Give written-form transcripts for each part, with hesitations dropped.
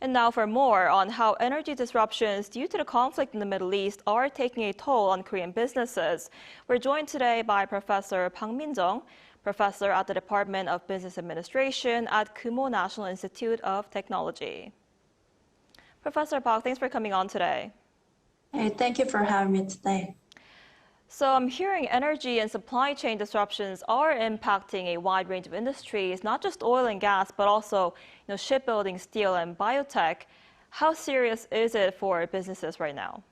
And now for more on how energy disruptions due to the conflict in the Middle East are taking a toll on Korean businesses, we're joined today by Professor Park Min-jung, professor at the Department of Business Administration at Kumoh National Institute of Technology. Professor Park, thanks for coming on today. Hey, thank you for having me today. So I'm hearing energy and supply chain disruptions are impacting a wide range of industries, not just oil and gas, but also shipbuilding, steel, and biotech. How serious is it for businesses right now?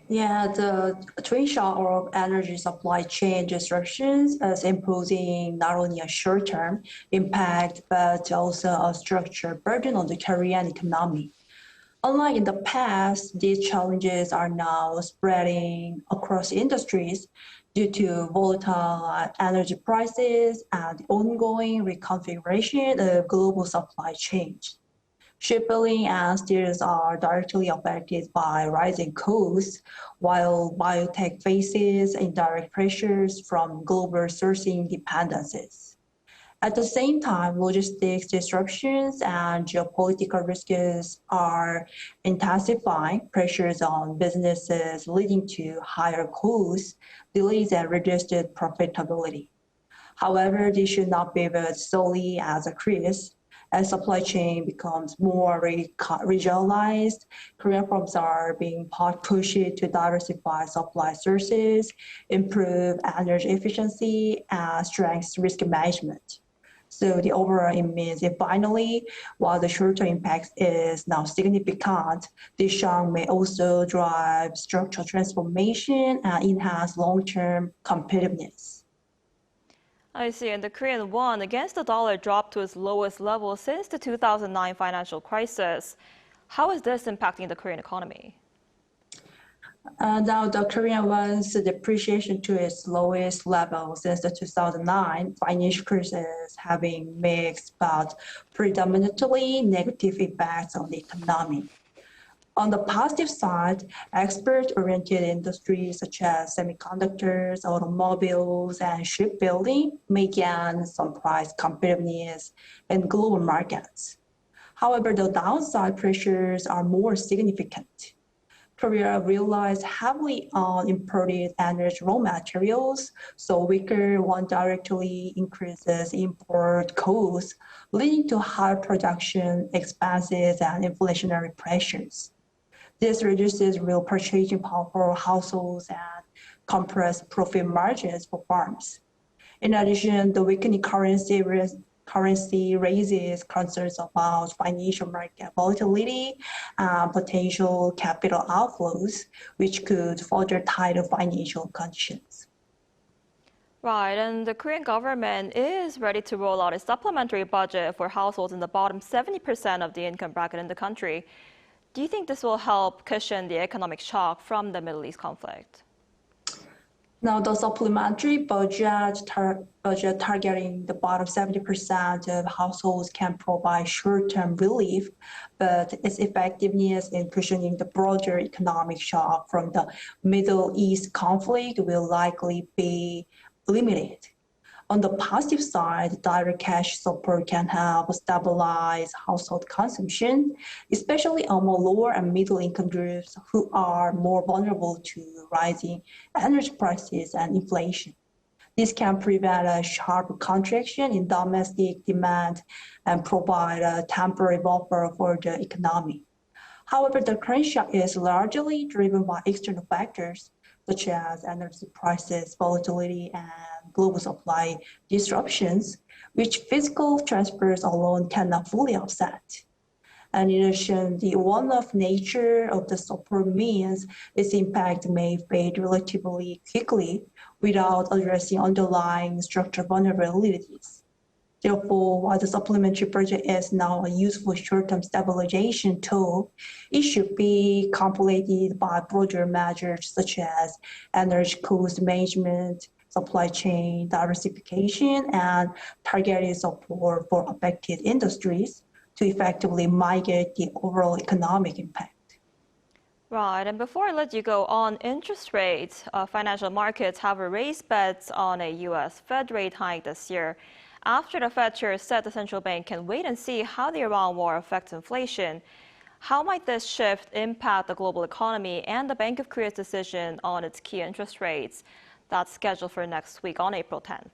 Yeah, the twin shock of energy supply chain disruptions is imposing not only a short-term impact, but also a structural burden on the Korean economy. Unlike in the past, these challenges are now spreading across industries due to volatile energy prices and the ongoing reconfiguration of global supply chains. Shipbuilding and steel are directly affected by rising costs, while biotech faces indirect pressures from global sourcing dependencies. At the same time, logistics disruptions and geopolitical risks are intensifying pressures on businesses, leading to higher costs, delays, and reduced profitability. However, this should not be viewed solely as a crisis. As supply chain becomes more regionalized, Korean firms are being pushed to diversify supply sources, improve energy efficiency, and strengthen risk management. So the overall it means that finally, while the short-term impact is now significant, this shock may also drive structural transformation and enhance long-term competitiveness. I see, and the Korean won against the dollar dropped to its lowest level since the 2009 financial crisis. How is this impacting the Korean economy? Now, the Korean won's depreciation to its lowest level since the 2009 financial crisis, having mixed but predominantly negative impacts on the economy. On the positive side, export-oriented industries such as semiconductors, automobiles, and shipbuilding may gain some price competitiveness in global markets. However, the downside pressures are more significant. Korea relies heavily on imported energy raw materials, so weaker won directly increases import costs, leading to higher production expenses and inflationary pressures. This reduces real purchasing power for households and compressed profit margins for farms. In addition, the weakening currency raises concerns about financial market volatility and potential capital outflows, which could further tighten financial conditions. Right, and the Korean government is ready to roll out a supplementary budget for households in the bottom 70% of the income bracket in the country. Do you think this will help cushion the economic shock from the Middle East conflict? Now, the supplementary budget targeting the bottom 70% of households can provide short-term relief, but its effectiveness in cushioning the broader economic shock from the Middle East conflict will likely be limited. On the positive side, direct cash support can help stabilize household consumption, especially among lower and middle income groups who are more vulnerable to rising energy prices and inflation. This can prevent a sharp contraction in domestic demand and provide a temporary buffer for the economy. However, the current shock is largely driven by external factors, such as energy prices, volatility, and global supply disruptions, which fiscal transfers alone cannot fully offset. And in addition, the one-off nature of the support means its impact may fade relatively quickly without addressing underlying structural vulnerabilities. Therefore, while the supplementary budget is now a useful short-term stabilization tool, it should be complemented by broader measures such as energy cost management, supply chain diversification, and targeted support for affected industries to effectively mitigate the overall economic impact. Right, and before I let you go on interest rates, financial markets have raised bets on a U.S. Fed rate hike this year. After the Fed chair said the central bank can wait and see how the Iran war affects inflation, how might this shift impact the global economy and the Bank of Korea's decision on its key interest rates? That's scheduled for next week on April 10th.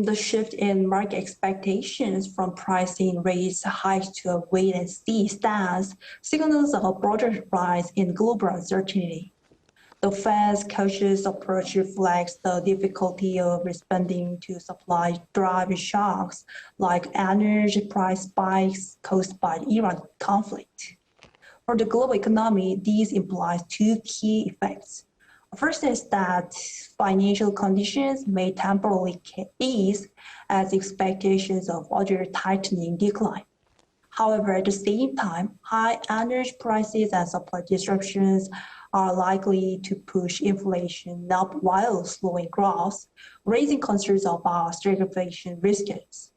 The shift in market expectations from pricing rates hikes to a wait-and-see stance signals a broader rise in global uncertainty. The Fed's cautious approach reflects the difficulty of responding to supply-driven shocks like energy price spikes caused by the Iran conflict. For the global economy, these implies two key effects. First is that financial conditions may temporarily ease as expectations of further tightening decline. However, at the same time, high energy prices and supply disruptions are likely to push inflation up while slowing growth, raising concerns about stagflation risks.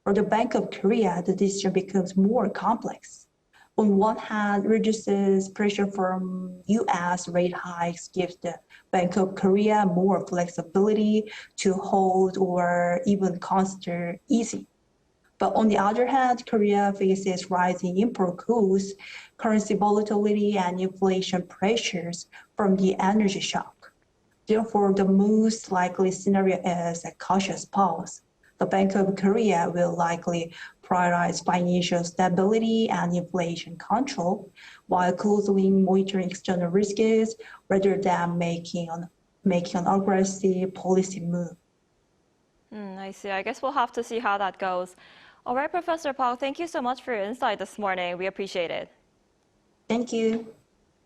For the Bank of Korea, the decision becomes more complex. On one hand, reduces pressure from U.S. rate hikes gives the Bank of Korea more flexibility to hold or even consider easing. But on the other hand, Korea faces rising import costs, currency volatility, and inflation pressures from the energy shock. Therefore, the most likely scenario is a cautious pause. The Bank of Korea will likely prioritize financial stability and inflation control while closely monitoring external risks rather than making an aggressive policy move. I see. I guess we'll have to see how that goes. All right, Professor Park, thank you so much for your insight this morning. We appreciate it. Thank you.